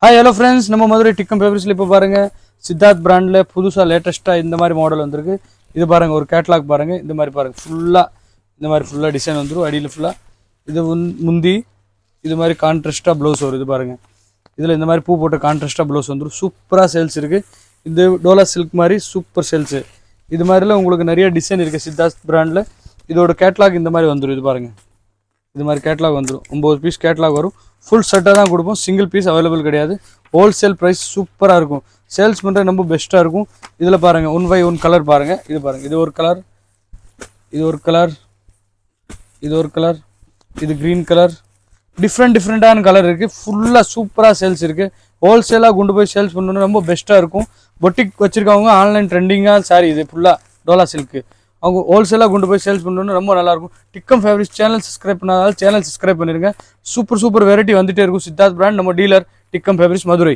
Hi hello friends, நம்ம மதுரை டிக்கம் ஃபேப்ரிக்ஸில் இப்போ பாருங்கள் சித்தார்த் பிராண்டில் புதுசாக லேட்டஸ்ட்டாக இந்த மாதிரி மாடல் வந்திருக்கு. இது பாருங்கள், ஒரு கேட்லாக் பாருங்கள். இந்த மாதிரி பாருங்கள், ஃபுல்லாக டிசைன் வந்துடும். அடியில் ஃபுல்லாக இது முந்தி இது மாதிரி கான்ட்ராஸ்ட்டாக ப்ளவுஸ் வரும். இது பாருங்கள், இதில் இந்த மாதிரி பூ போட்ட கான்ட்ராஸ்ட்டாக ப்ளவுஸ் வந்துடும். சூப்பராக சேல்ஸ் இருக்குது. இது டோலா சில்க் மாதிரி சூப்பர் சேல்ஸு. இது மாதிரிலாம் உங்களுக்கு நிறைய டிசைன் இருக்குது சித்தார்த் பிராண்டில். இதோட கேட்லாக் இந்த மாதிரி வந்துடும். இது பாருங்கள், இது மாதிரி கேட்லாக் வந்துடும். 9 பீஸ் கேட்லாக் வரும். ஃபுல் செட்டாக தான் கொடுப்போம். சிங்கிள் பீஸ் அவைலபிள் கிடையாது. ஹோல்சேல் ப்ரைஸ் சூப்பராக இருக்கும். சேல்ஸ் பண்ணுறது ரொம்ப பெஸ்ட்டாக இருக்கும். இதில் பாருங்கள், 1 by 1 கலர் பாருங்கள். இது பாருங்கள், இது ஒரு கலர், இது ஒரு கலர், இது ஒரு கலர், இது க்ரீன் கலர். டிஃப்ரெண்ட்டான கலர் இருக்குது. ஃபுல்லாக சூப்பராக சேல்ஸ் இருக்குது. ஹோல்சேலாக கொண்டு போய் சேல்ஸ் பண்ணணும், ரொம்ப பெஸ்ட்டாக இருக்கும். பொட்டிக் வச்சுருக்கவங்க ஆன்லைன் ட்ரெண்டிங்காக சாரி, இது ஃபுல்லாக டோலா சில்க்கு அவங்க ஹோல்சேலாக கொண்டு போய் சேல்ஸ் பண்ணணும்னு ரொம்ப நல்லாயிருக்கும். டிக்கம் ஃபேப்ரிக்ஸ் சேனல் சப்ஸ்கிரைப் பண்ணாதால் சேனல் சப்ஸ்கிரைப் பண்ணிடுங்க. சூப்பர் வெரைட்டி வந்துகிட்டே இருக்கும். சித்தார்த் பிராண்ட், நம்ம டீலர் டிக்கம் ஃபேப்ரிக்ஸ் மதுரை.